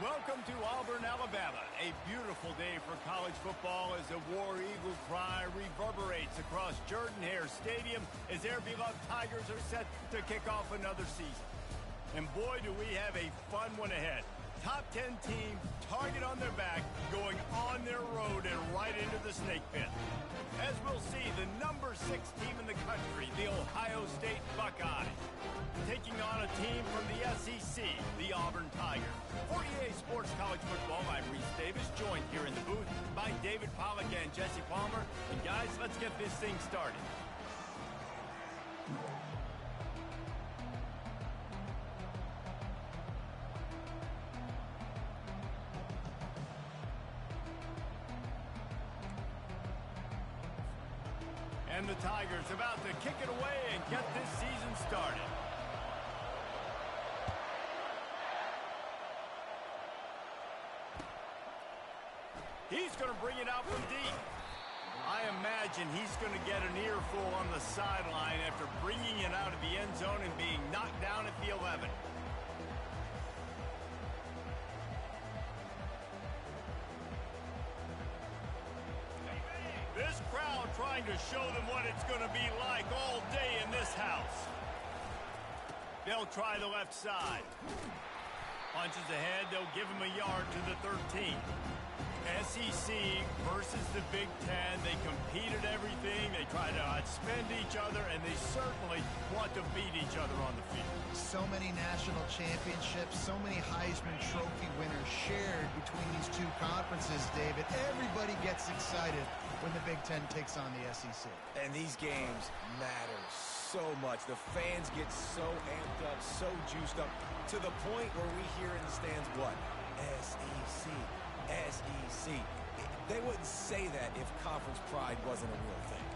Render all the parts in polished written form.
Welcome to Auburn, Alabama. A beautiful day for college football as the War Eagle cry reverberates across Jordan-Hare Stadium as their beloved Tigers are set to kick off another season. And boy, do we have a fun one ahead. Top 10 team, target on their back, going on their road and right into the snake pit. As we'll see, the number 6 team in the country, the Ohio State Buckeyes, taking on a team from the SEC, the Auburn Tigers. For EA Sports College Football, I'm Reese Davis, joined here in the booth by David Pollack and Jesse Palmer. And guys, let's get this thing started. And the Tigers about to kick it away and get this season started. He's going to bring it out from deep. I imagine he's going to get an earful on the sideline after bringing it out of the end zone and being knocked down at the 11. This crowd trying to show them what it's going to be like all day in this house. They'll try the left side. Punches ahead, they'll give him a yard to the 13. SEC versus the Big Ten. They compete at everything. They try to outspend each other, and they certainly want to beat each other on the field. So many national championships, so many Heisman Trophy winners shared between these two conferences, David. Everybody gets excited when the Big Ten takes on the SEC. And these games matter so much. The fans get so amped up, so juiced up, to the point where we hear in the stands what? SEC. SEC. They wouldn't say that if conference pride wasn't a real thing.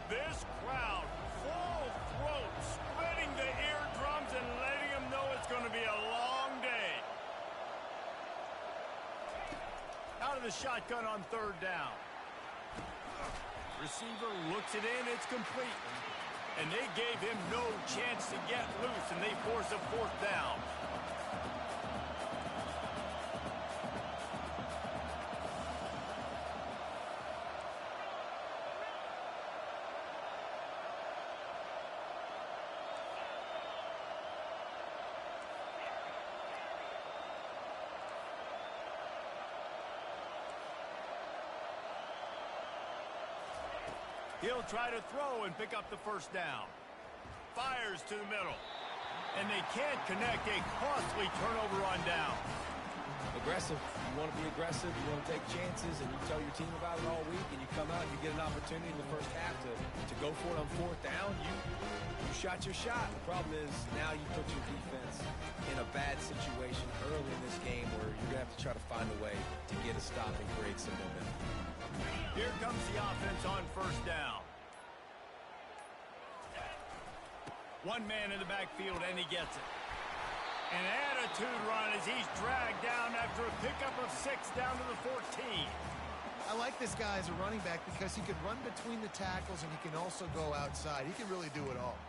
This crowd, full throat, spreading the eardrums and letting them know it's going to be a long day. Out of the shotgun on third down. Receiver looks it in, it's complete. And they gave him no chance to get loose, and they force a fourth down. He'll try to throw and pick up the first down. Fires to the middle. And they can't connect, a costly turnover on down. Aggressive. You want to be aggressive, you want to take chances, and you tell your team about it all week, and you come out and you get an opportunity in the first half to go for it on fourth down. You shot your shot. The problem is now you put your defense in a bad situation early in this game where you're going to have to try to find a way to get a stop and create some momentum. Here comes the offense on first down. One man in the backfield, and he gets it. An attitude run as he's dragged down after a pickup of 6 down to the 14. I like this guy as a running back because he can run between the tackles and he can also go outside. He can really do it all.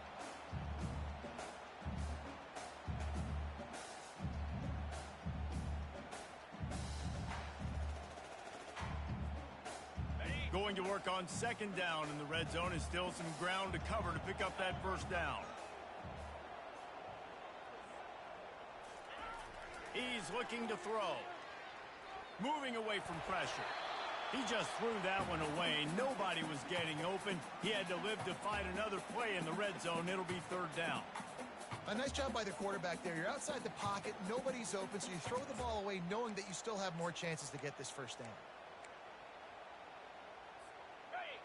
Going to work on second down in the red zone, and still some ground to cover to pick up that first down. He's looking to throw. Moving away from pressure. He just threw that one away. Nobody was getting open. He had to live to find another play in the red zone. It'll be third down. A nice job by the quarterback there. You're outside the pocket. Nobody's open, so you throw the ball away knowing that you still have more chances to get this first down.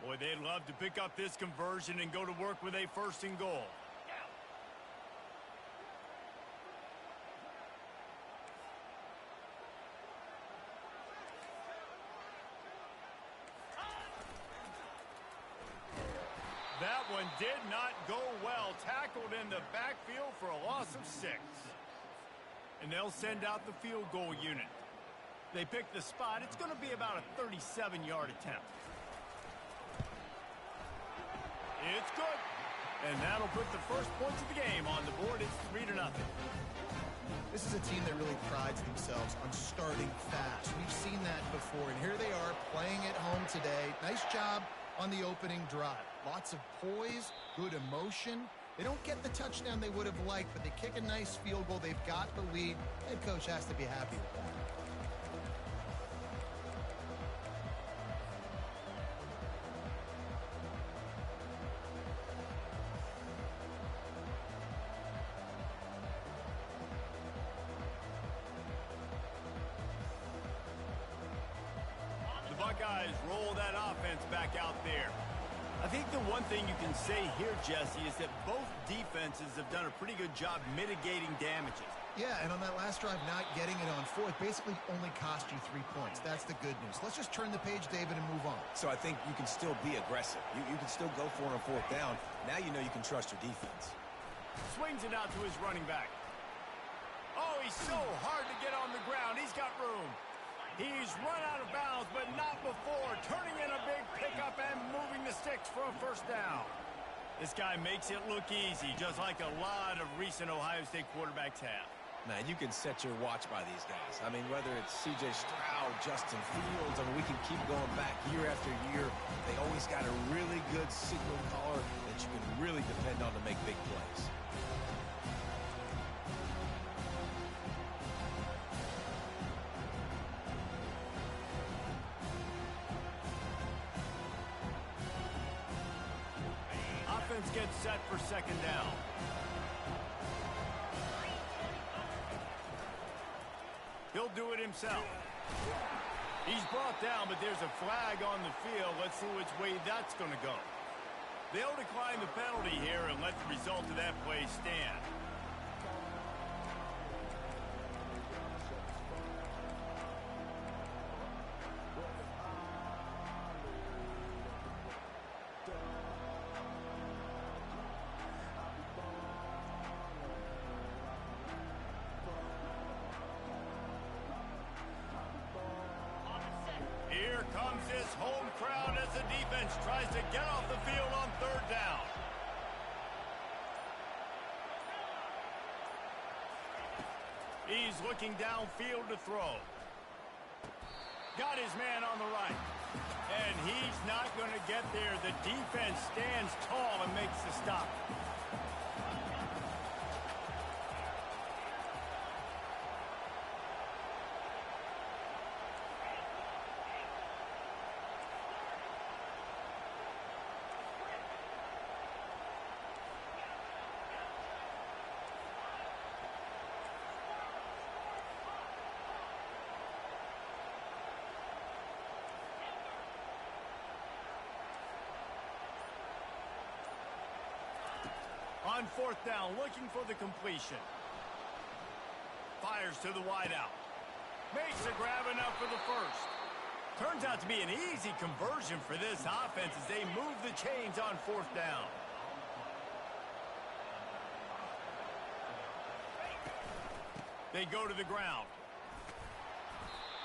Boy, they'd love to pick up this conversion and go to work with a first and goal. That one did not go well. Tackled in the backfield for a loss of 6. And they'll send out the field goal unit. They pick the spot. It's going to be about a 37-yard attempt. It's good. And that'll put the first points of the game on the board. It's 3-0. This is a team that really prides themselves on starting fast. We've seen that before, and here they are playing at home today. Nice job on the opening drive. Lots of poise, good emotion. They don't get the touchdown they would have liked, but they kick a nice field goal. They've got the lead. Head coach has to be happy with that. Buckeyes roll that offense back out there. I think the one thing you can say here, Jesse, is that both defenses have done a pretty good job mitigating damages. Yeah, and on that last drive, not getting it on fourth basically only cost you 3 points. That's the good news. Let's just turn the page, David, and move on. So I think you can still be aggressive. You can still go for it on fourth down. Now you know you can trust your defense. Swings it out to his running back. Oh, he's so hard to get on the ground. He's got room. He's run out of bounds, but not before. Turning in a big pickup and moving the sticks for a first down. This guy makes it look easy, just like a lot of recent Ohio State quarterbacks have. Man, you can set your watch by these guys. I mean, whether it's C.J. Stroud, Justin Fields, I mean, we can keep going back year after year. They always got a really good signal caller that you can really depend on to make big plays. Offense gets set for second down. He'll do it himself. He's brought down, but there's a flag on the field. Let's see which way that's going to go. They'll decline the penalty here and let the result of that play stand. Here comes his home crowd as the defense tries to get off the field on third down. He's looking downfield to throw. Got his man on the right. And he's not going to get there. The defense stands tall and makes the stop. On fourth down, looking for the completion. Fires to the wideout. Makes a grab enough for the first. Turns out to be an easy conversion for this offense as they move the chains on fourth down. They go to the ground.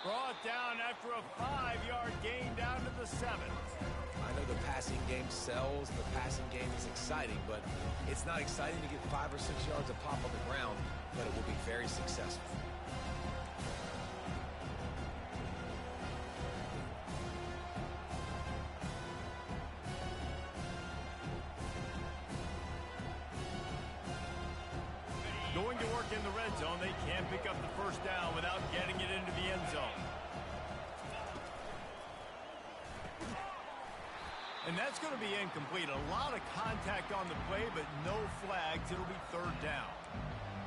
Brought down after a 5-yard gain down to the 7. I know the passing game sells, the passing game is exciting, but it's not exciting to get 5 or 6 yards of pop on the ground, but it will be very successful. Going to work in the red zone, they can pick up the first down without getting it into the end zone. And that's going to be incomplete. A lot of contact on the play, but no flags. It'll be third down.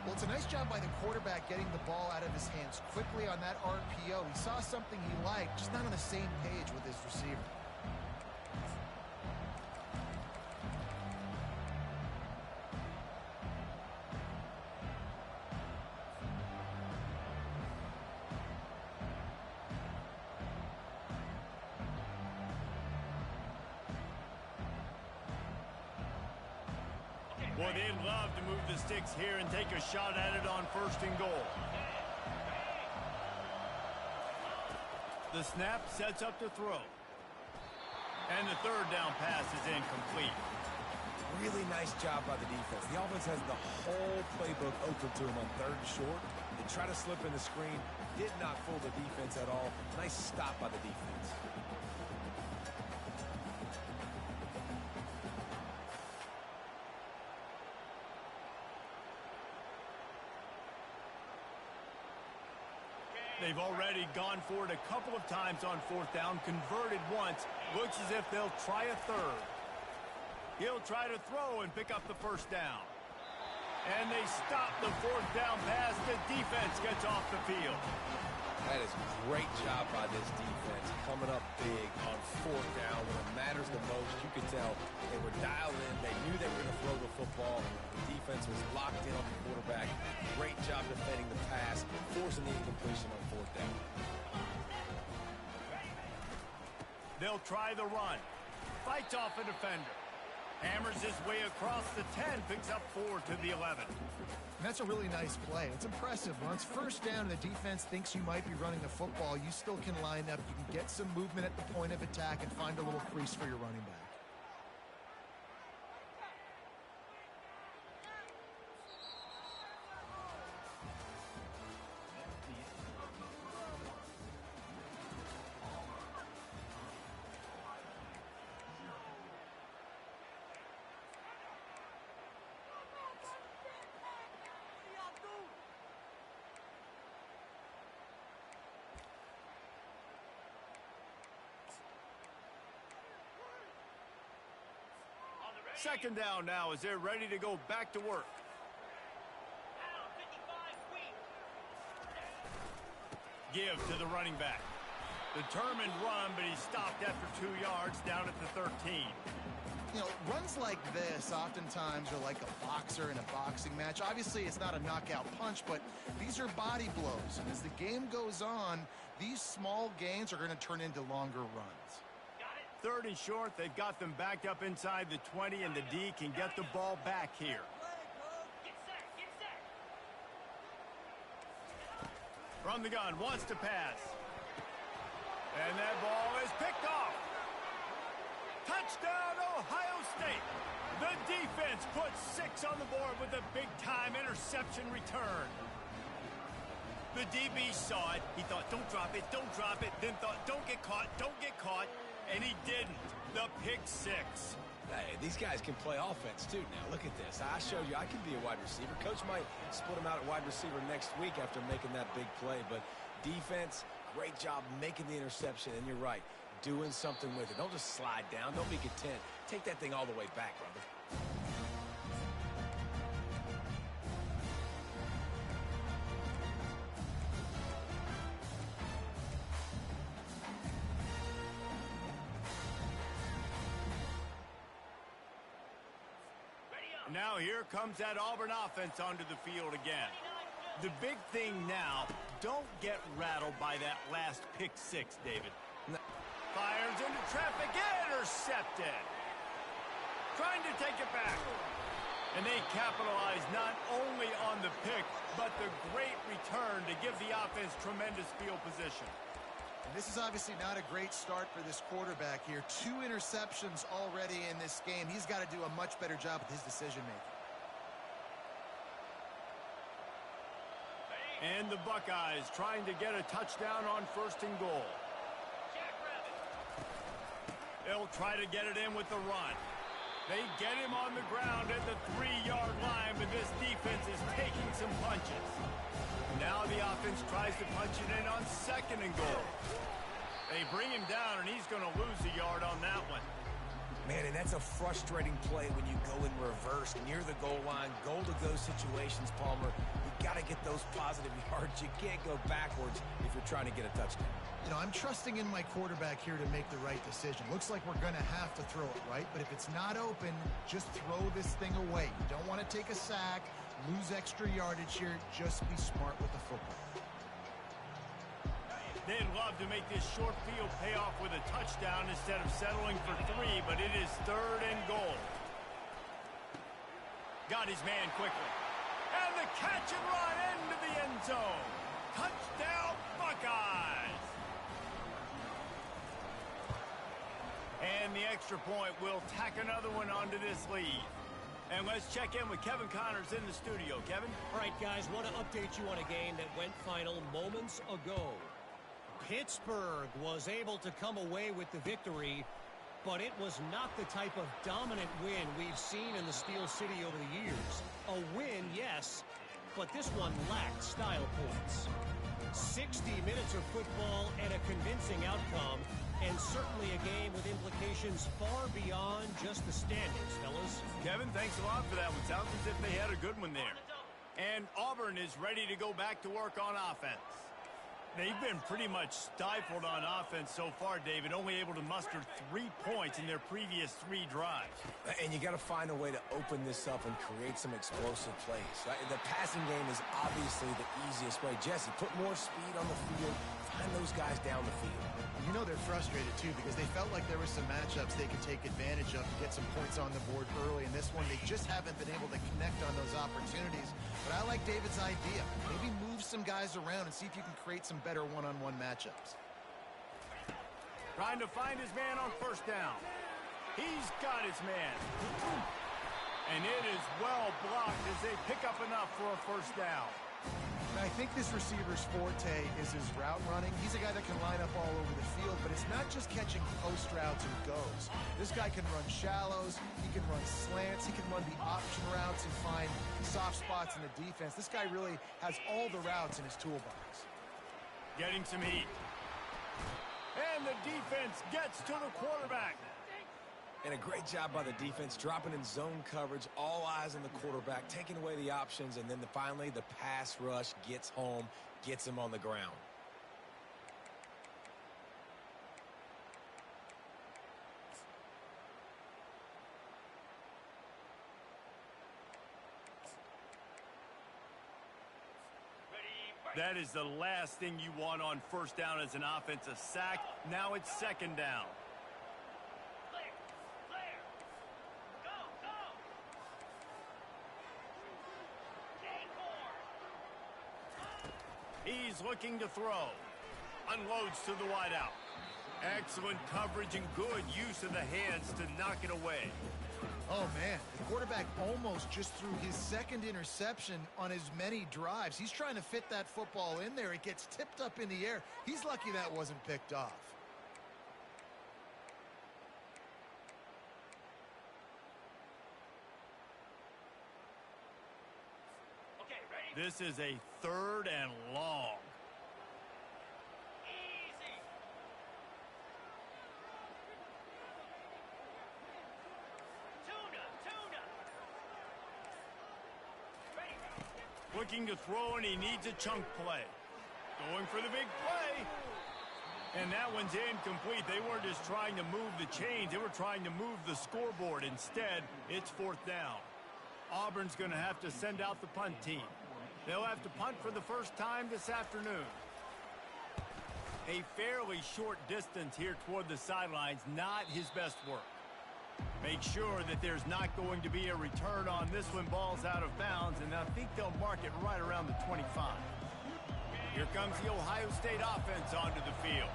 Well, it's a nice job by the quarterback getting the ball out of his hands quickly on that RPO. He saw something he liked, just not on the same page with his receiver. Boy, they'd love to move the sticks here and take a shot at it on first and goal. The snap sets up to throw. And the third down pass is incomplete. Really nice job by the defense. The offense has the whole playbook open to them on 3rd and short. They try to slip in the screen. Did not fool the defense at all. Nice stop by the defense. They've already gone for it a couple of times on 4th down, converted once. Looks as if they'll try a third. He'll try to throw and pick up the 1st down. And they stop the 4th down pass. The defense gets off the field. That is a great job by this defense, coming up big on 4th down when it matters the most. You could tell they were dialed in. They knew they were going to throw the football. The defense was locked in on the quarterback. Great job defending the pass, forcing the incompletion on 4th down. They'll try the run. Fights off a defender. Hammers his way across the 10, picks up 4 to the 11. And that's a really nice play. It's impressive. Once 1st down and the defense thinks you might be running the football, you still can line up. You can get some movement at the point of attack and find a little crease for your running back. Second down now as they're ready to go back to work. Give to the running back. Determined run, but he stopped after 2 yards down at the 13. You know, runs like this oftentimes are like a boxer in a boxing match. Obviously, it's not a knockout punch, but these are body blows. And as the game goes on, these small gains are going to turn into longer runs. 3rd and short, they've got them backed up inside the 20, and the D can get the ball back here. From the gun, wants to pass. And that ball is picked off. Touchdown, Ohio State. The defense puts 6 on the board with a big-time interception return. The DB saw it. He thought, don't drop it, then thought, don't get caught, and he didn't. The pick 6. Hey, these guys can play offense, too, now. Look at this. I showed you I can be a wide receiver. Coach might split him out at wide receiver next week after making that big play. But defense, great job making the interception. And you're right, doing something with it. Don't just slide down. Don't be content. Take that thing all the way back, brother. Now here comes that Auburn offense onto the field again. The big thing now, don't get rattled by that last pick 6, David. Fires into traffic, intercepted. Trying to take it back. And they capitalize not only on the pick, but the great return to give the offense tremendous field position. And this is obviously not a great start for this quarterback here. 2 interceptions already in this game. He's got to do a much better job with his decision-making. And the Buckeyes trying to get a touchdown on 1st and goal. They'll try to get it in with the run. They get him on the ground at the 3-yard line, but this defense is taking some punches. Now the offense tries to punch it in on 2nd and goal. They bring him down, and he's going to lose a yard on that one. Man, and that's a frustrating play when you go in reverse near the goal line. Goal-to-go situations, Palmer. You got to get those positive yards. You can't go backwards if you're trying to get a touchdown. You know, I'm trusting in my quarterback here to make the right decision. Looks like we're going to have to throw it, right? But if it's not open, just throw this thing away. You don't want to take a sack, lose extra yardage here. Just be smart with the football. They'd love to make this short field pay off with a touchdown instead of settling for 3, but it is 3rd and goal. Got his man quickly. And the catch and run into the end zone. Touchdown, Buckeyes! And the extra point will tack another one onto this lead. And let's check in with Kevin Connors in the studio. Kevin? All right, guys, want to update you on a game that went final moments ago. Pittsburgh was able to come away with the victory, but it was not the type of dominant win we've seen in the Steel City over the years. A win, yes, but this one lacked style points. 60 minutes of football and a convincing outcome, and certainly a game with implications far beyond just the standings, fellas. Kevin, thanks a lot for that one. Sounds as if they had a good one there. And Auburn is ready to go back to work on offense. They've been pretty much stifled on offense so far, David, only able to muster 3 points in their previous 3 drives. And you got to find a way to open this up and create some explosive plays. Right? The passing game is obviously the easiest way. Jesse, put more speed on the field, find those guys down the field. You know they're frustrated, too, because they felt like there were some matchups they could take advantage of to get some points on the board early. In this one, they just haven't been able to connect on those opportunities. But I like David's idea. Maybe move some guys around and see if you can create some better one-on-one matchups. Trying to find his man on first down. He's got his man. And it is well blocked as they pick up enough for a first down. I think this receiver's forte is his route running. He's a guy that can line up all over the field, but it's not just catching post routes and goes. This guy can run shallows, he can run slants, he can run the option routes and find soft spots in the defense. This guy really has all the routes in his toolbox. Getting some heat. And the defense gets to the quarterback. And a great job by the defense, dropping in zone coverage, all eyes on the quarterback, taking away the options, and then finally the pass rush gets home, gets him on the ground. That is the last thing you want on first down as an offensive sack. Now it's second down. He's looking to throw. Unloads to the wideout. Excellent coverage and good use of the hands to knock it away. Oh, man, the quarterback almost just threw his second interception on as many drives. He's trying to fit that football in there. It gets tipped up in the air. He's lucky that wasn't picked off. Okay, ready? This is a 3rd and long. Looking to throw, and he needs a chunk play. Going for the big play. And that one's incomplete. They weren't just trying to move the chains. They were trying to move the scoreboard. Instead, it's 4th down. Auburn's going to have to send out the punt team. They'll have to punt for the first time this afternoon. A fairly short distance here toward the sidelines. Not his best work. Make sure that there's not going to be a return on this when ball's out of bounds, and I think they'll mark it right around the 25. Here comes the Ohio State offense onto the field.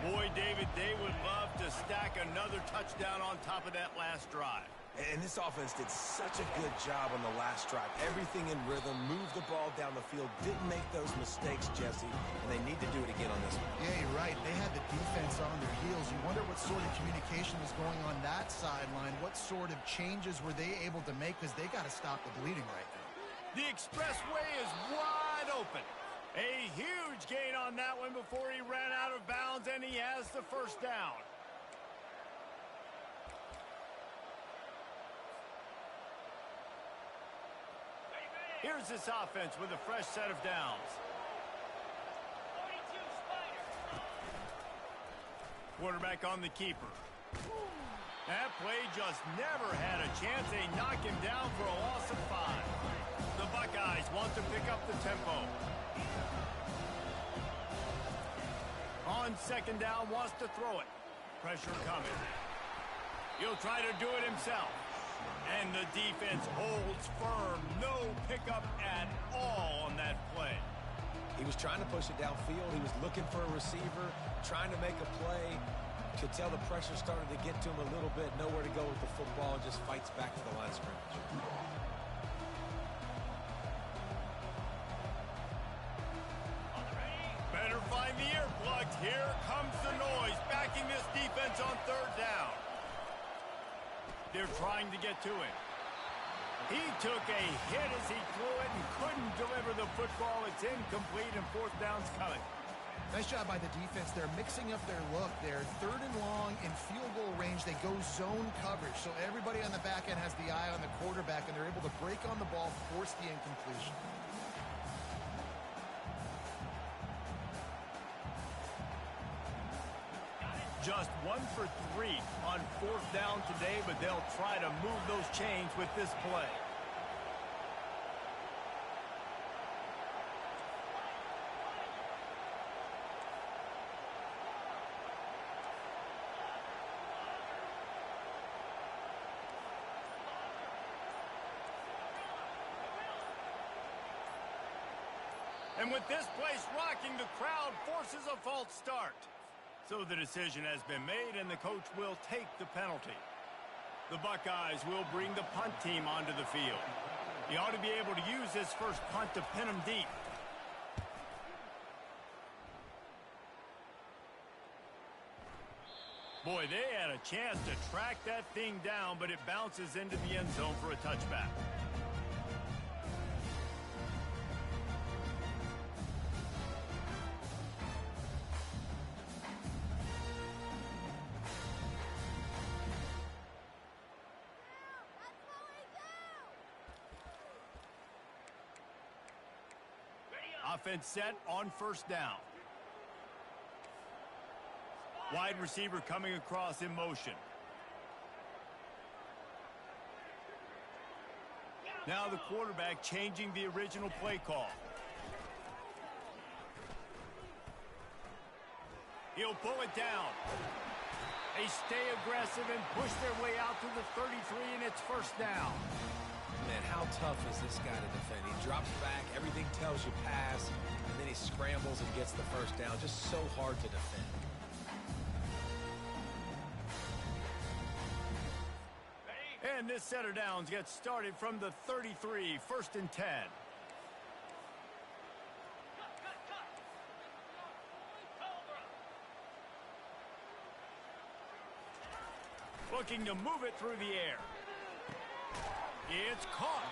Boy, David, they would love to stack another touchdown on top of that last drive. And this offense did such a good job on the last drive. Everything in rhythm, moved the ball down the field, didn't make those mistakes, Jesse, and they need to do it again on this one. Yeah, you're right. They had the defense on their heels. You wonder what sort of communication was going on that sideline. What sort of changes were they able to make, because they got to stop the bleeding right now. The expressway is wide open. A huge gain on that one before he ran out of bounds, and he has the first down. Here's this offense with a fresh set of downs. Quarterback on the keeper. That play just never had a chance. They knock him down for a loss of 5. The Buckeyes want to pick up the tempo. On second down, wants to throw it. Pressure coming. He'll try to do it himself. And the defense holds firm. No pickup at all on that play. He was trying to push it downfield. He was looking for a receiver, trying to make a play. could tell the pressure started to get to him a little bit. Nowhere to go with the football and just fights back to the line of scrimmage. Better find the earplugs. Here comes the noise, backing this defense on third down. They're trying to get to him. He took a hit as he threw it and couldn't deliver the football. It's incomplete and fourth down's coming. Nice job by the defense. They're mixing up their look. They're third and long in field goal range. They go zone coverage. So everybody on the back end has the eye on the quarterback, and they're able to break on the ball, force the incompletion. Just 1 for 3 on fourth down today, but they'll try to move those chains with this play. And with this place rocking, the crowd forces a false start. So the decision has been made, and the coach will take the penalty. The Buckeyes will bring the punt team onto the field. He ought to be able to use this first punt to pin them deep. Boy, they had a chance to track that thing down, but it bounces into the end zone for a touchback. Offense set on first down. Wide receiver coming across in motion. Now the quarterback changing the original play call. He'll pull it down. They stay aggressive and push their way out to the 33, and it's first down. Man, how tough is this guy to defend? He drops back, everything tells you pass, and then he scrambles and gets the first down. Just so hard to defend. And this set of downs gets started from the 33, first and 10. Looking to move it through the air. It's caught.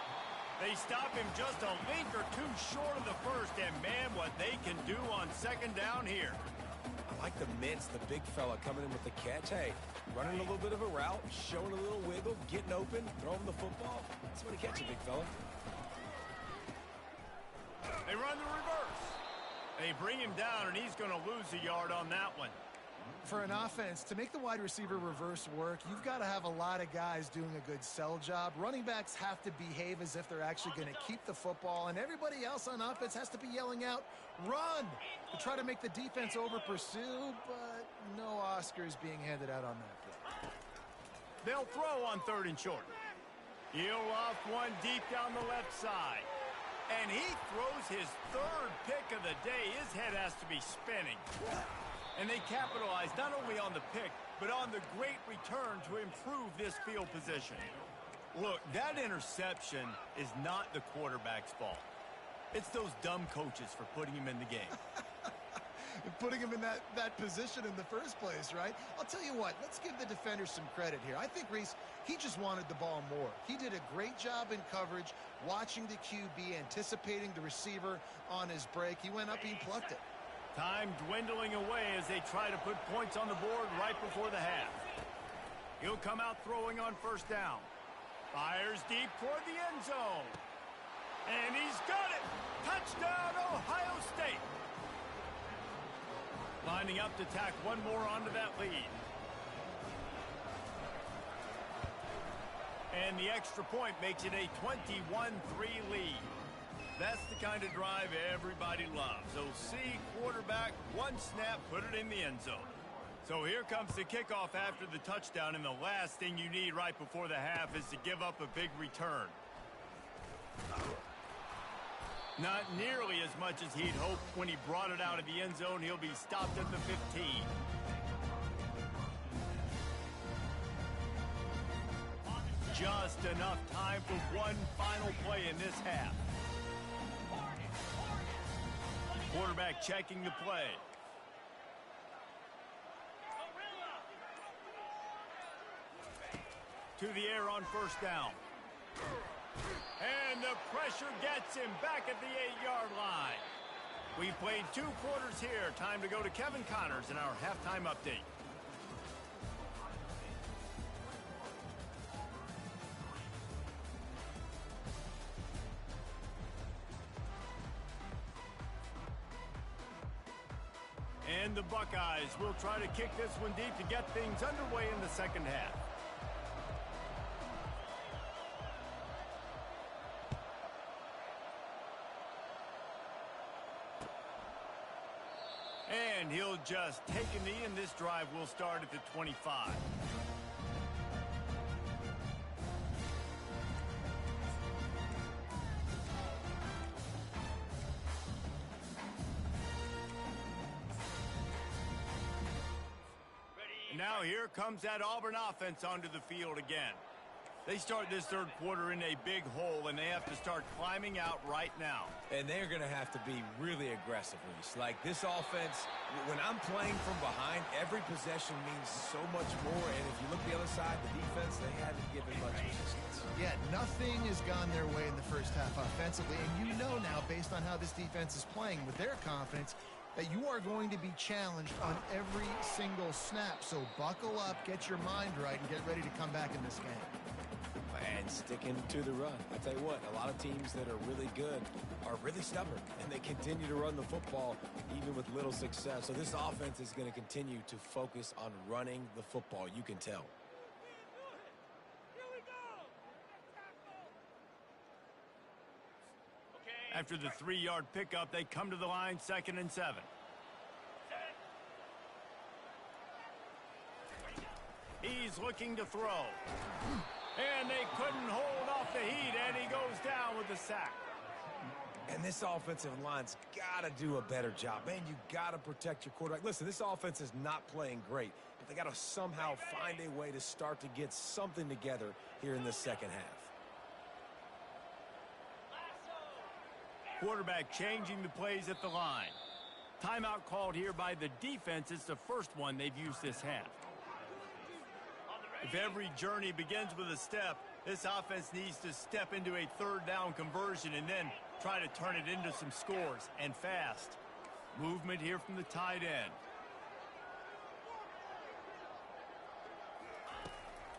They stop him just a link or two short of the first, and man, what they can do on second down here. I like the mitts, the big fella coming in with the catch. Hey, running a little bit of a route, showing a little wiggle, getting open, throwing the football. That's what he catch it, big fella. They run the reverse. They bring him down, and he's going to lose a yard on that one. For an offense, to make the wide receiver reverse work, you've got to have a lot of guys doing a good sell job. Running backs have to behave as if they're actually going to keep the football, and everybody else on offense has to be yelling out, run, to try to make the defense over-pursue, but no Oscars being handed out on that play. They'll throw on third and short. He'll off one deep down the left side. And he throws his third pick of the day. His head has to be spinning. And they capitalize not only on the pick, but on the great return to improve this field position. Look, that interception is not the quarterback's fault. It's those dumb coaches for putting him in the game. Putting him in that position in the first place, right? I'll tell you what, let's give the defender some credit here. I think, Reese, he just wanted the ball more. He did a great job in coverage, watching the QB, anticipating the receiver on his break. He went up, he plucked it. Time dwindling away as they try to put points on the board right before the half. He'll come out throwing on first down. Fires deep toward the end zone. And he's got it! Touchdown, Ohio State! Lining up to tack one more onto that lead. And the extra point makes it a 21-3 lead. That's the kind of drive everybody loves. So see quarterback, one snap, put it in the end zone. So here comes the kickoff after the touchdown, and the last thing you need right before the half is to give up a big return. Not nearly as much as he'd hoped when he brought it out of the end zone. He'll be stopped at the 15. Just enough time for one final play in this half. Quarterback checking the play. To the air on first down. And the pressure gets him back at the 8-yard line. We've played 2 quarters here. Time to go to Kevin Connors in our halftime update. And the Buckeyes will try to kick this one deep to get things underway in the second half. And he'll just take a knee, and this drive will start at the 25. Now here comes that Auburn offense onto the field again. They start this third quarter in a big hole, and they have to start climbing out right now. And they're going to have to be really aggressive, Reese. Like this offense, when I'm playing from behind, every possession means so much more. And if you look the other side, the defense, they haven't given much resistance. Yeah, nothing has gone their way in the first half offensively. And you know now, based on how this defense is playing with their confidence, that you are going to be challenged on every single snap. So buckle up, get your mind right, and get ready to come back in this game. And sticking to the run. I tell you what, a lot of teams that are really good are really stubborn, and they continue to run the football even with little success. So this offense is going to continue to focus on running the football. You can tell. After the 3-yard pickup, they come to the line, 2nd and 7. He's looking to throw. And they couldn't hold off the heat, and he goes down with a sack. And this offensive line's got to do a better job. Man, you got to protect your quarterback. Listen, this offense is not playing great, but they got to somehow find a way to start to get something together here in the second half. Quarterback changing the plays at the line. Timeout called here by the defense. It's the first one they've used this half. If every journey begins with a step, this offense needs to step into a third down conversion and then try to turn it into some scores, and fast. Movement here from the tight end.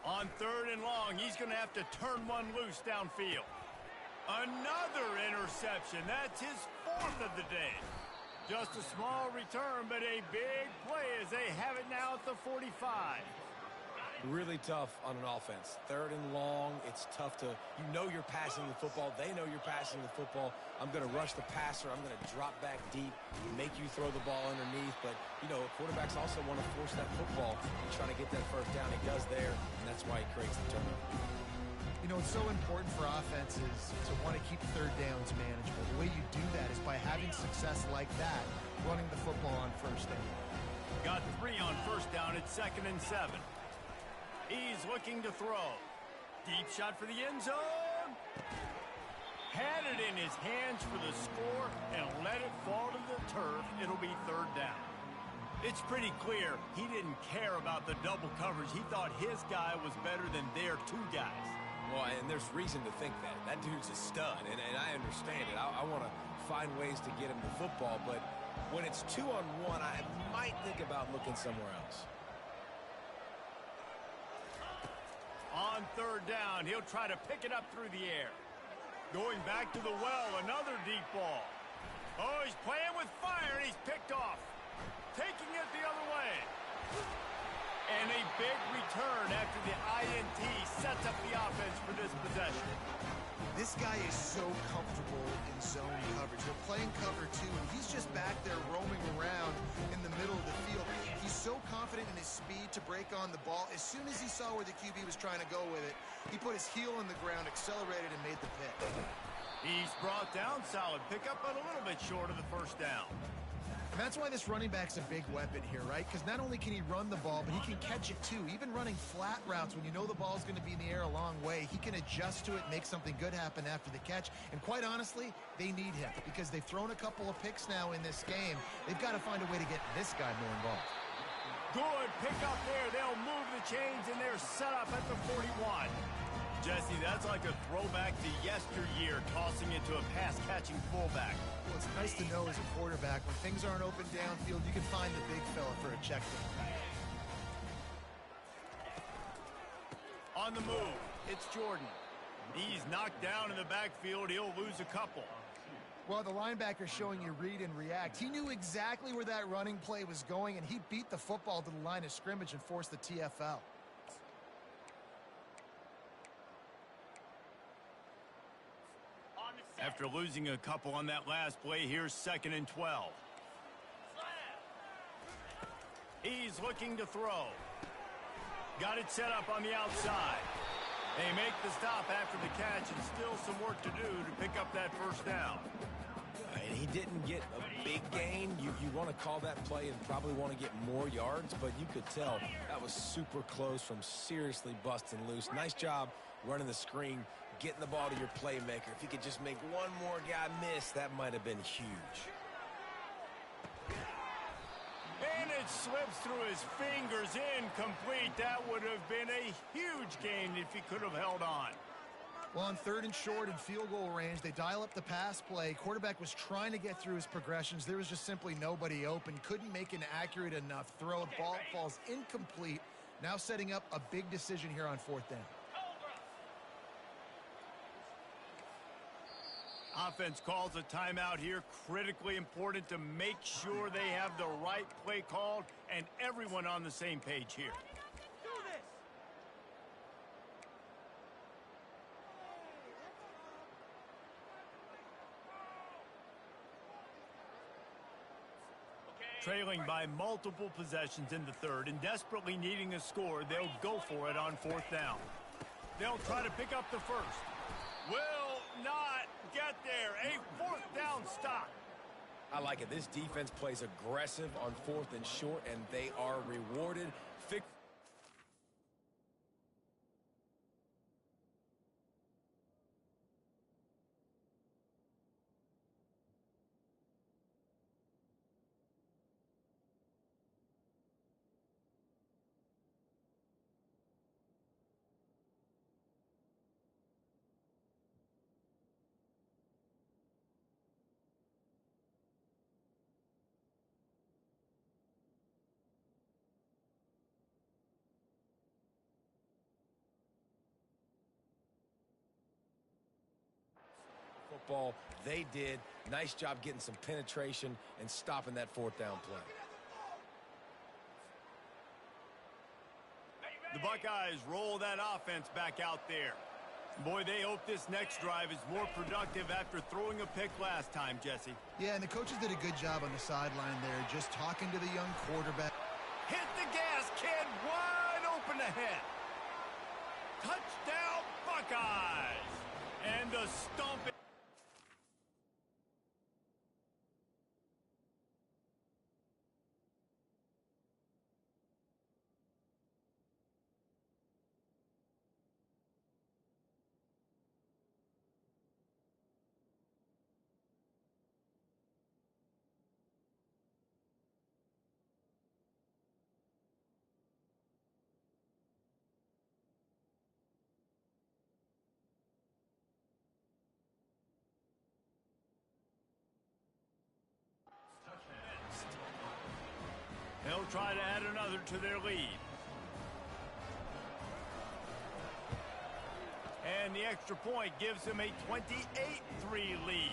On 3rd and long, he's going to have to turn one loose downfield. Another interception. That's his 4th of the day. Just a small return, but a big play as they have it now at the 45. Really tough on an offense. 3rd and long, it's tough to, you know you're passing the football. They know you're passing the football. I'm going to rush the passer. I'm going to drop back deep, make you throw the ball underneath. But, you know, quarterbacks also want to force that football and try to get that first down. He does there, and that's why he creates the turnover. You know, it's so important for offenses to want to keep 3rd downs manageable. The way you do that is by having success like that, running the football on 1st down. Got 3 on 1st down at 2nd and 7. He's looking to throw. Deep shot for the end zone. Had it in his hands for the score and let it fall to the turf. It'll be 3rd down. It's pretty clear he didn't care about the double coverage. He thought his guy was better than their 2 guys. Well, and there's reason to think that. That dude's a stud, and I understand it. I want to find ways to get him the football, but when it's 2-on-1, I might think about looking somewhere else. On 3rd down, he'll try to pick it up through the air. Going back to the well, another deep ball. Oh, he's playing with fire, and he's picked off. Taking it the other way. And a big return after the INT sets up the offense for this possession. This guy is so comfortable in zone coverage. They're playing cover 2, and he's just back there roaming around in the middle of the field. He's so confident in his speed to break on the ball. As soon as he saw where the QB was trying to go with it, he put his heel on the ground, accelerated, and made the pick. He's brought down. Solid pickup, but a little bit short of the 1st down. And that's why this running back's a big weapon here, right? Because not only can he run the ball, but he can catch it too. Even running flat routes when you know the ball's going to be in the air a long way, he can adjust to it, make something good happen after the catch. And quite honestly, they need him because they've thrown a couple of picks now in this game. They've got to find a way to get this guy more involved. Good pick up there. They'll move the chains, and they're set up at the 41. Jesse, that's like a throwback to yesteryear, tossing it to a pass-catching fullback. Well, it's nice to know as a quarterback, when things aren't open downfield, you can find the big fella for a check down. On the move, it's Jordan. He's knocked down in the backfield. He'll lose a couple. Well, the linebacker's showing you read and react. He knew exactly where that running play was going, and he beat the football to the line of scrimmage and forced the TFL. After losing a couple on that last play, here's 2nd and 12. He's looking to throw. Got it set up on the outside. They make the stop after the catch, and still some work to do to pick up that first down. And he didn't get a big gain. You want to call that play and probably want to get more yards, but you could tell that was super close from seriously busting loose. Nice job running the screen, getting the ball to your playmaker. If he could just make one more guy miss, that might have been huge. And it slips through his fingers, incomplete. That would have been a huge gain if he could have held on. Well, on 3rd and short and field goal range, they dial up the pass play. Quarterback was trying to get through his progressions. There was just simply nobody open. Couldn't make an accurate enough throw. Ball falls incomplete. Now setting up a big decision here on 4th down. Offense calls a timeout here. Critically important to make sure they have the right play called and everyone on the same page here. Trailing by multiple possessions in the 3rd and desperately needing a score, they'll go for it on 4th down. They'll try to pick up the first. Will not get there. A 4th down stop. I like it. This defense plays aggressive on 4th and short, and they are rewarded. Football, they did. Nice job getting some penetration and stopping that 4th down play. The Buckeyes roll that offense back out there. Boy, they hope this next drive is more productive after throwing a pick last time, Jesse. Yeah, and the coaches did a good job on the sideline there, just talking to the young quarterback. Hit the gas, kid. Wide open ahead. Touchdown, Buckeyes. And the stomp. They'll try to add another to their lead. And the extra point gives them a 28-3 lead.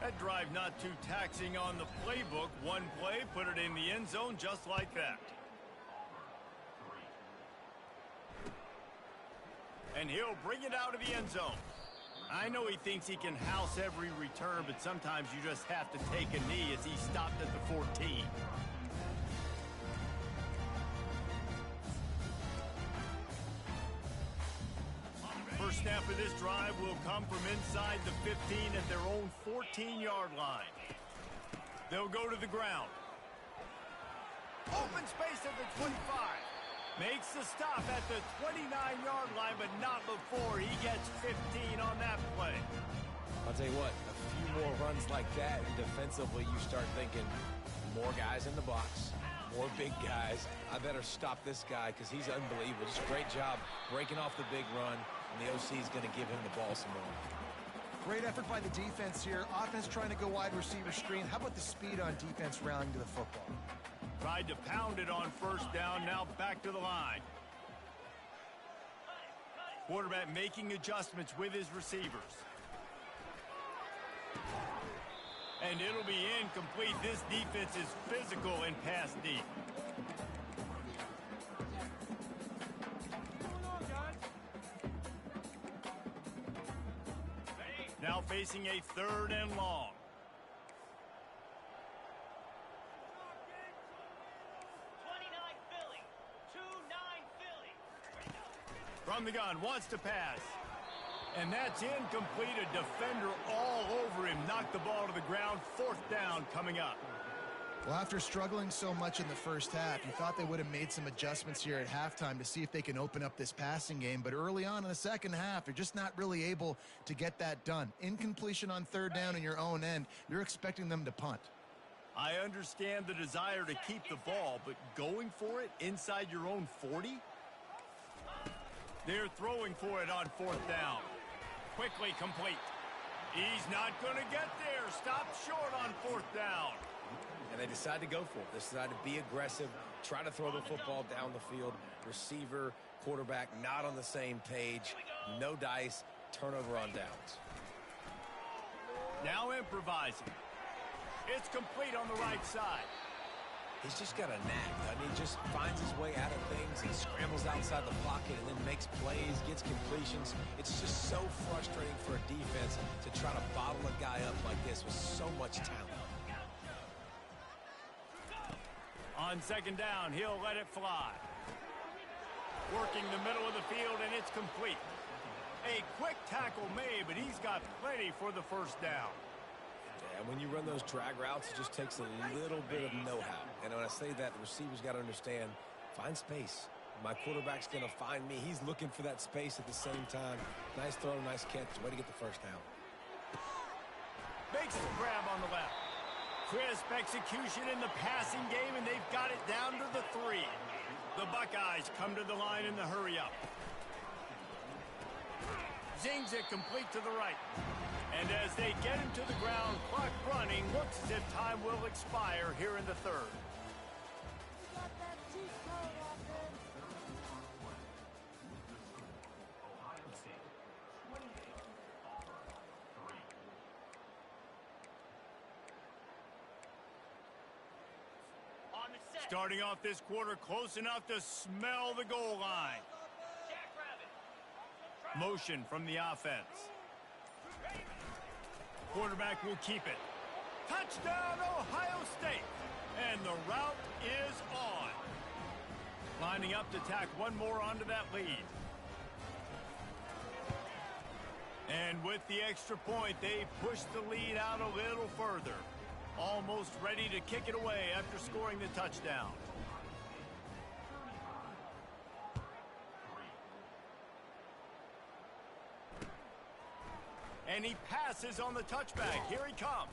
That drive not too taxing on the playbook. One play, put it in the end zone just like that. And he'll bring it out of the end zone. I know he thinks he can house every return, but sometimes you just have to take a knee as he stopped at the 14. First snap of this drive will come from inside the 15 at their own 14-yard line. They'll go to the ground. Open space at the 25. Makes the stop at the 29-yard line, but not before he gets 15 on that play. I'll tell you what, a few more runs like that, and defensively you start thinking more guys in the box, more big guys. I better stop this guy because he's unbelievable. Just a great job breaking off the big run, and the OC is going to give him the ball some more. Great effort by the defense here. Offense trying to go wide receiver screen. How about the speed on defense rallying to the football? Tried to pound it on first down, now back to the line. Quarterback making adjustments with his receivers. And it'll be incomplete. This defense is physical and pass deep. Now facing a 3rd and long. From the gun, wants to pass. And that's incomplete. A defender all over him. Knocked the ball to the ground. 4th down coming up. Well, after struggling so much in the first half, you thought they would have made some adjustments here at halftime to see if they can open up this passing game. But early on in the second half, they're just not really able to get that done. Incompletion on 3rd down in your own end, you're expecting them to punt. I understand the desire to keep the ball, but going for it inside your own 40? They're throwing for it on 4th down. Quickly complete. He's not going to get there. Stop short on 4th down. And they decide to go for it. They decide to be aggressive, try to throw the football down the field. Receiver, quarterback not on the same page. No dice, turnover on downs. Now improvising. It's complete on the right side. He's just got a knack. I mean, he just finds his way out of things and scrambles outside the pocket and then makes plays, gets completions. It's just so frustrating for a defense to try to bottle a guy up like this with so much talent. On 2nd down, he'll let it fly. Working the middle of the field, and it's complete. A quick tackle made, but he's got plenty for the 1st down. And when you run those drag routes, it just takes a little bit of know-how. And when I say that, the receiver's got to understand, find space. My quarterback's going to find me. He's looking for that space at the same time. Nice throw, nice catch. Way to get the 1st down. Makes the grab on the left. Crisp execution in the passing game, and they've got it down to the 3. The Buckeyes come to the line in the hurry-up. Zings it complete to the right. And as they get him to the ground, clock running, looks as if time will expire here in the 3rd. Starting off this quarter close enough to smell the goal line. Motion from the offense. Quarterback will keep it. Touchdown, Ohio State. And the route is on. Lining up to tack one more onto that lead. And with the extra point, they push the lead out a little further. Almost ready to kick it away after scoring the touchdown. And he passes on the touchback. Here he comes.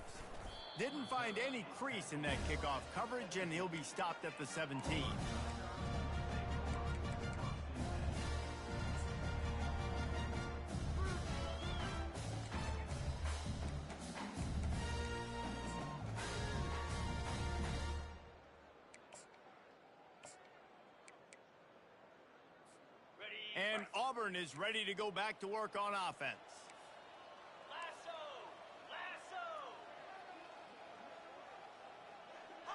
Didn't find any crease in that kickoff coverage, and he'll be stopped at the 17. And Auburn is ready to go back to work on offense.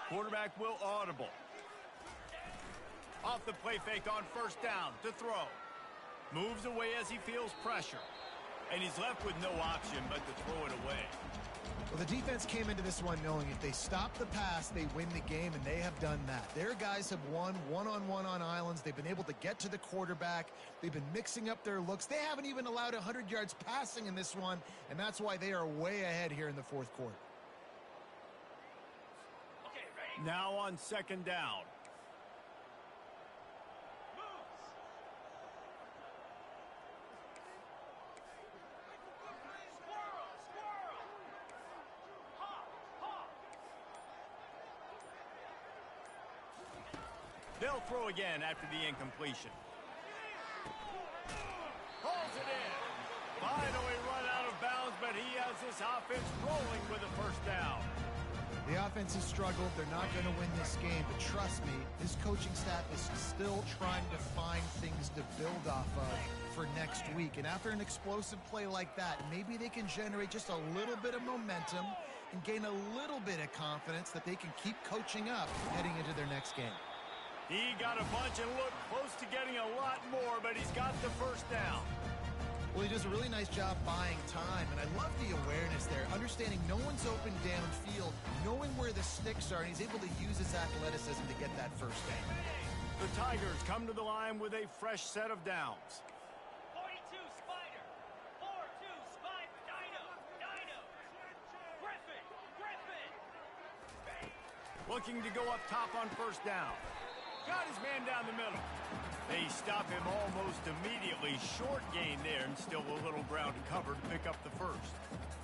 Quarterback will audible. Off the play fake on 1st down to throw. Moves away as he feels pressure. And he's left with no option but to throw it away. Well, the defense came into this one knowing if they stop the pass, they win the game, and they have done that. Their guys have won one-on-one on islands. They've been able to get to the quarterback. They've been mixing up their looks. They haven't even allowed 100 yards passing in this one, and that's why they are way ahead here in the 4th quarter. Now on second down. They'll throw again after the incompletion. Pulls it in. Finally run out of bounds, but he has this offense rolling with a first down. The offense has struggled. They're not going to win this game, but trust me, this coaching staff is still trying to find things to build off of for next week. And after an explosive play like that, maybe they can generate just a little bit of momentum and gain a little bit of confidence that they can keep coaching up heading into their next game. He got a bunch and looked close to getting a lot more, but he's got the first down. Well, he does a really nice job buying time, and I love the awareness there, understanding no one's open downfield, knowing where the sticks are, and he's able to use his athleticism to get that first down. The Tigers come to the line with a fresh set of downs. 42 Spider, 4-2 Spider, Dino, Griffin. Looking to go up top on first down. Got his man down the middle. They stop him almost immediately. Short gain there and still a little ground covered to pick up the first.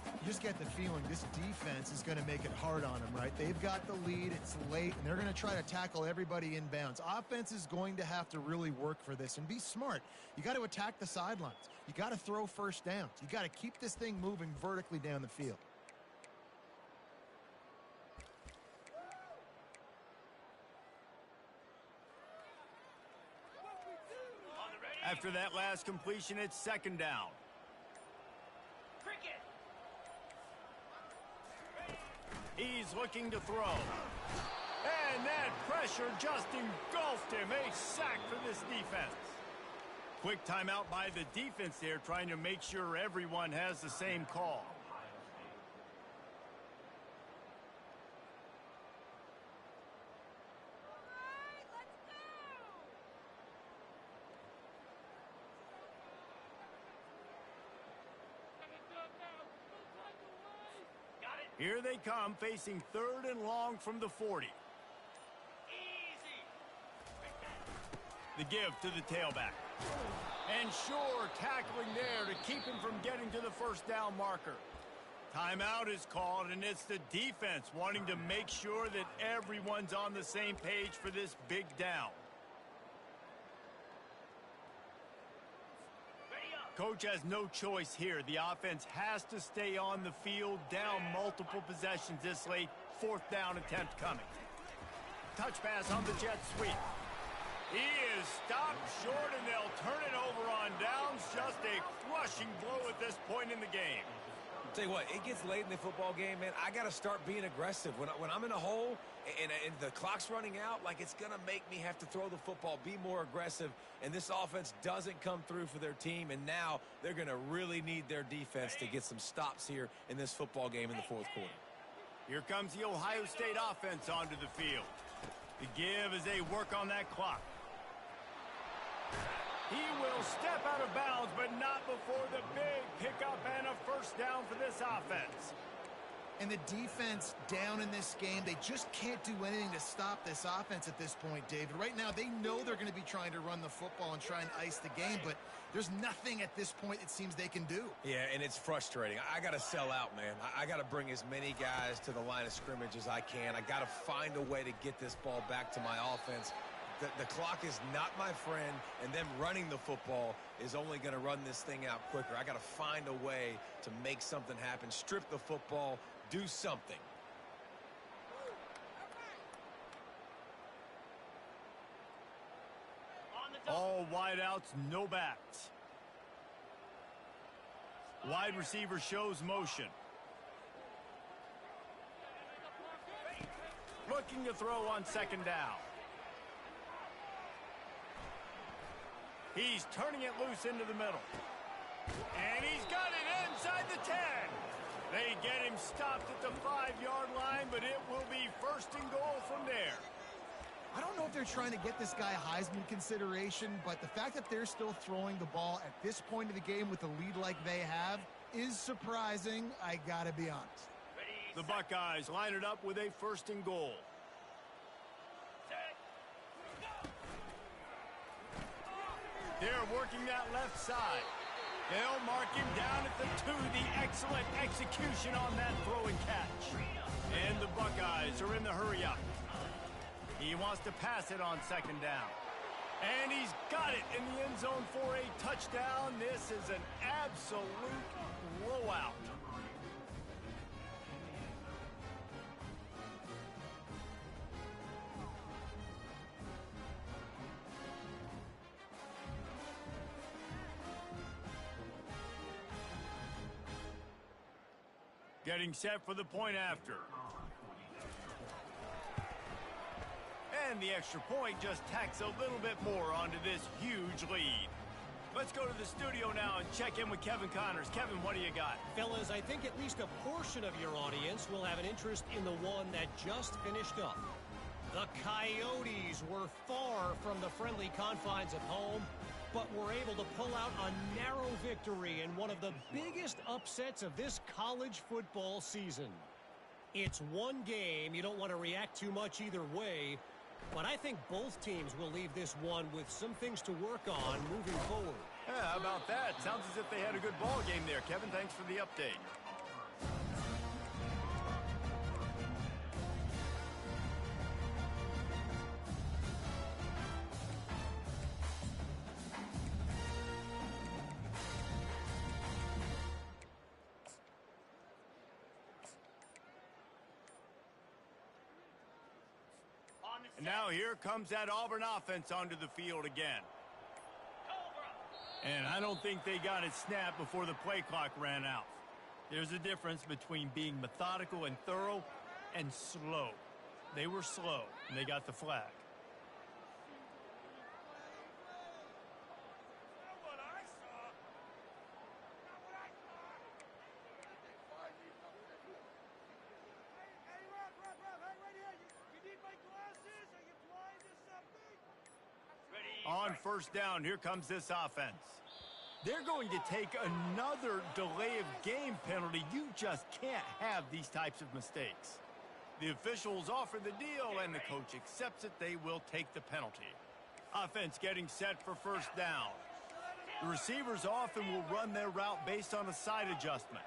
You just get the feeling this defense is going to make it hard on them, right? They've got the lead. It's late, and they're going to try to tackle everybody inbounds. Offense is going to have to really work for this and be smart. You got to attack the sidelines. You got to throw first downs. You got to keep this thing moving vertically down the field. After that last completion, it's second down. Cricket. He's looking to throw. And that pressure just engulfed him. A sack for this defense. Quick timeout by the defense there, trying to make sure everyone has the same call. Here they come, facing third and long from the 40. Easy. The give to the tailback. And sure, tackling there to keep him from getting to the first down marker. Timeout is called, and it's the defense wanting to make sure that everyone's on the same page for this big down. Coach has no choice here. The offense has to stay on the field, down multiple possessions this late. Fourth down attempt coming. Touch pass on the jet sweep. He is stopped short, and they'll turn it over on downs. Just a crushing blow at this point in the game. I'll tell you what, it gets late in the football game, man. I got to start being aggressive. When I'm in a hole and the clock's running out, like, it's going to make me have to throw the football, be more aggressive, and this offense doesn't come through for their team, and now they're going to really need their defense to get some stops here in this football game in the fourth quarter. Here comes the Ohio State offense onto the field. The give as they work on that clock. He will step out of bounds, but not before the big pickup and a first down for this offense. And the defense down in this game, they just can't do anything to stop this offense at this point, David. Right now, they know they're going to be trying to run the football and try and ice the game, but there's nothing at this point it seems they can do. Yeah, and it's frustrating. I got to sell out, man. I got to bring as many guys to the line of scrimmage as I can. I got to find a way to get this ball back to my offense. The clock is not my friend, and them running the football is only going to run this thing out quicker. I got to find a way to make something happen, strip the football, do something. All wideouts, no backs. Wide receiver shows motion. Looking to throw on second down. He's turning it loose into the middle. And he's got it inside the 10. They get him stopped at the 5-yard line, but it will be first and goal from there. I don't know if they're trying to get this guy Heisman consideration, but the fact that they're still throwing the ball at this point of the game with a lead like they have is surprising, I gotta be honest. The Buckeyes line it up with a first and goal. They're working that left side. They'll mark him down at the 2. The excellent execution on that throw and catch. And the Buckeyes are in the hurry up. He wants to pass it on second down. And he's got it in the end zone for a touchdown. This is an absolute blowout. Getting set for the point after. And the extra point just tacks a little bit more onto this huge lead. Let's go to the studio now and check in with Kevin Connors. Kevin, what do you got? Fellas, I think at least a portion of your audience will have an interest in the one that just finished up. The Coyotes were far from the friendly confines of home, but were able to pull out a narrow victory in one of the biggest upsets of this college football season. It's one game. You don't want to react too much either way, but I think both teams will leave this one with some things to work on moving forward. Yeah, how about that? Sounds as if they had a good ball game there. Kevin, thanks for the update. Now here comes that Auburn offense onto the field again. And I don't think they got it snapped before the play clock ran out. There's a difference between being methodical and thorough and slow. They were slow, and they got the flag. On first down, here comes this offense. They're going to take another delay of game penalty. You just can't have these types of mistakes. The officials offer the deal, and the coach accepts it. They will take the penalty. Offense getting set for first down. The receivers often will run their route based on a side adjustment.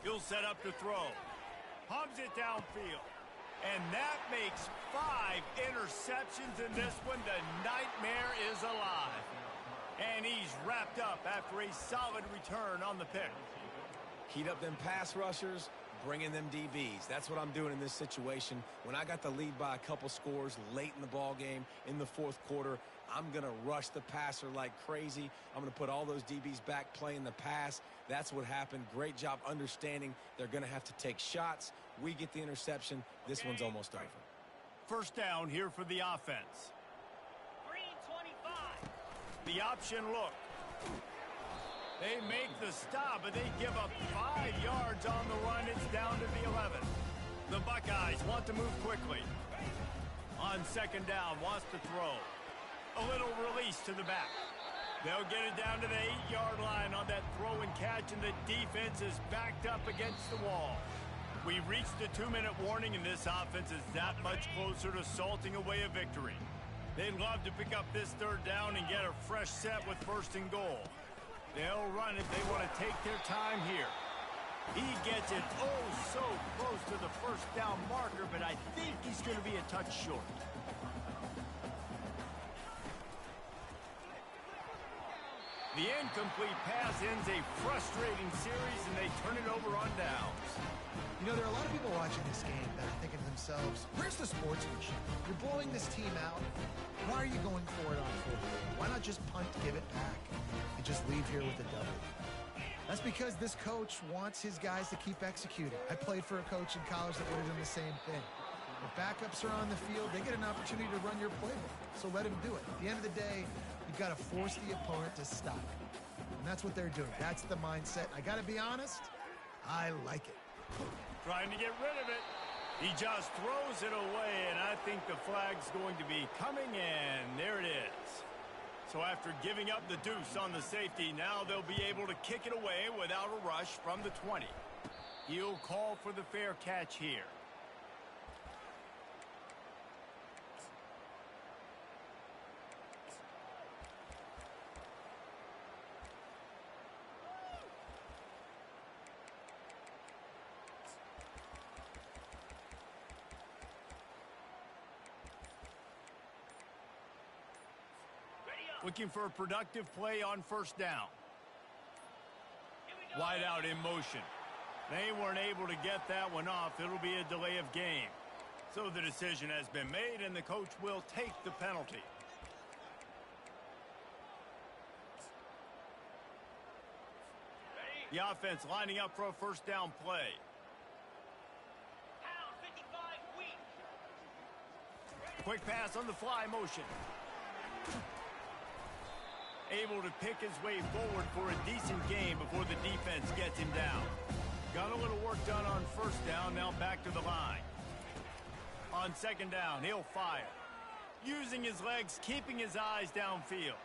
He'll set up to throw. Pumps it downfield. And that makes 5 interceptions in this one. The nightmare is alive. And he's wrapped up after a solid return on the pick. Heat up them pass rushers, bring in them DBs. That's what I'm doing in this situation. When I got the lead by a couple scores late in the ball game in the fourth quarter, I'm going to rush the passer like crazy. I'm going to put all those DBs back playing the pass. That's what happened. Great job understanding they're going to have to take shots. We get the interception. This one's almost over. First down here for the offense. Green 25. The option look. They make the stop, but they give up 5 yards on the run. It's down to the 11. The Buckeyes want to move quickly. On second down, wants to throw. A little release to the back. They'll get it down to the 8-yard line on that throw and catch, and the defense is backed up against the wall. We've reached the 2-minute warning, and this offense is that much closer to salting away a victory. They'd love to pick up this third down and get a fresh set with first and goal. They'll run if they want to take their time here. He gets it oh so close to the first down marker, but I think he's going to be a touch short. The incomplete pass ends a frustrating series, and they turn it over on downs. You know, there are a lot of people watching this game that are thinking to themselves, where's the sportsmanship? You're blowing this team out. Why are you going for it on fourth down? Why not just punt, give it back, and just leave here with a W? That's because this coach wants his guys to keep executing. I played for a coach in college that would have done the same thing. If backups are on the field, they get an opportunity to run your playbook, so let him do it. At the end of the day, you've got to force the opponent to stop. And that's what they're doing. That's the mindset. I got to be honest, I like it. Trying to get rid of it. He just throws it away, and I think the flag's going to be coming in. There it is. So after giving up the deuce on the safety, now they'll be able to kick it away without a rush from the 20. He'll call for the fair catch here. Looking for a productive play on first down. Wide out in motion. They weren't able to get that one off. It'll be a delay of game. So the decision has been made, and the coach will take the penalty. The offense lining up for a first down play. Pound 55 weak. Quick pass on the fly motion. Able to pick his way forward for a decent game before the defense gets him down. Got a little work done on first down, now back to the line. On second down, he'll fire. Using his legs, keeping his eyes downfield.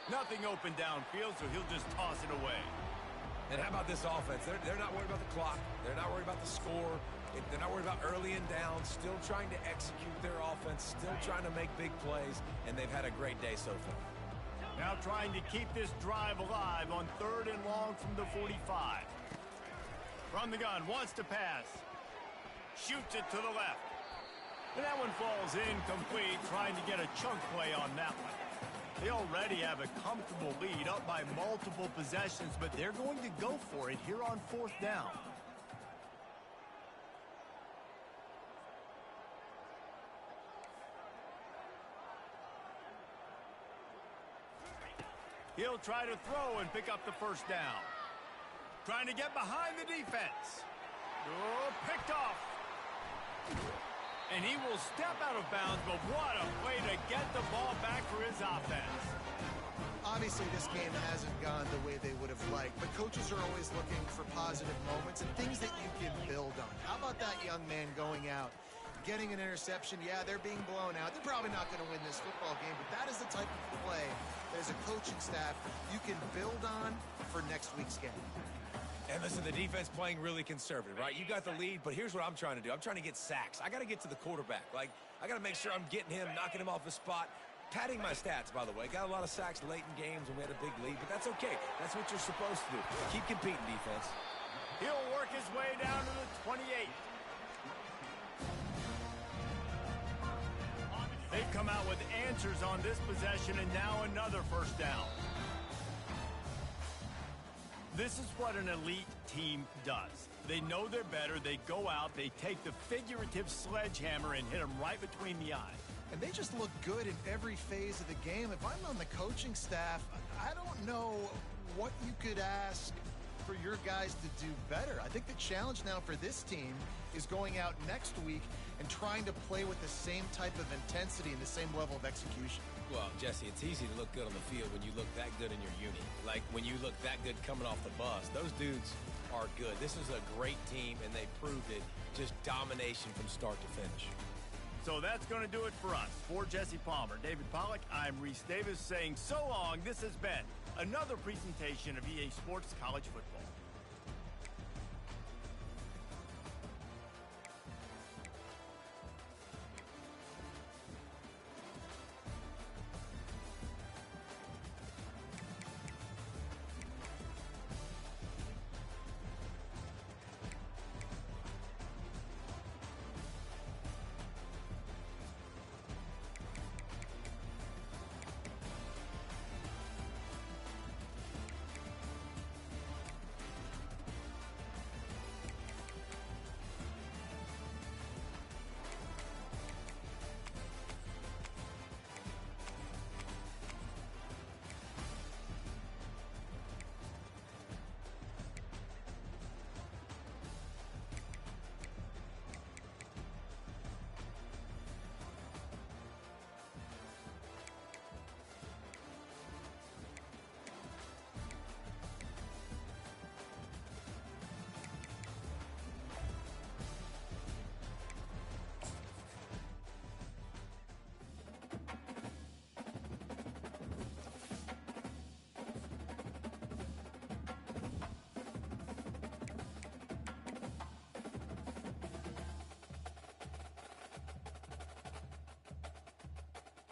Nothing open downfield, so he'll just toss it away. And how about this offense? They're not worried about the clock. They're not worried about the score. They're not worried about early and down. Still trying to execute their offense. Still trying to make big plays. And they've had a great day so far. Now trying to keep this drive alive on 3rd and long from the 45. From the gun, wants to pass. Shoots it to the left. And that one falls incomplete, trying to get a chunk play on that one. They already have a comfortable lead up by multiple possessions, but they're going to go for it here on 4th down. He'll try to throw and pick up the first down. Trying to get behind the defense. Oh, picked off. And he will step out of bounds, but what a way to get the ball back for his offense. Obviously, this game hasn't gone the way they would have liked, but coaches are always looking for positive moments and things that you can build on. How about that young man going out, getting an interception? Yeah, they're being blown out. They're probably not going to win this football game, but that is the type of play that as a coaching staff you can build on for next week's game. And listen, the defense playing really conservative, right? You got the lead, but here's what I'm trying to do. I'm trying to get sacks. I got to get to the quarterback. Like, I got to make sure I'm getting him, knocking him off his spot. Padding my stats, by the way. Got a lot of sacks late in games when we had a big lead, but that's okay. That's what you're supposed to do. Keep competing, defense. He'll work his way down to the 28. They've come out with answers on this possession, and now another first down. This is what an elite team does. They know they're better. They go out. They take the figurative sledgehammer and hit them right between the eyes. And they just look good in every phase of the game. If I'm on the coaching staff, I don't know what you could ask for your guys to do better. I think the challenge now for this team is going out next week and trying to play with the same type of intensity and the same level of execution. Well, Jesse, it's easy to look good on the field when you look that good in your uni. Like when you look that good coming off the bus. Those dudes are good. This is a great team, and they proved it. Just domination from start to finish. So that's going to do it for us. For Jesse Palmer, David Pollack, I'm Reese Davis saying so long. This has been another presentation of EA Sports College Football.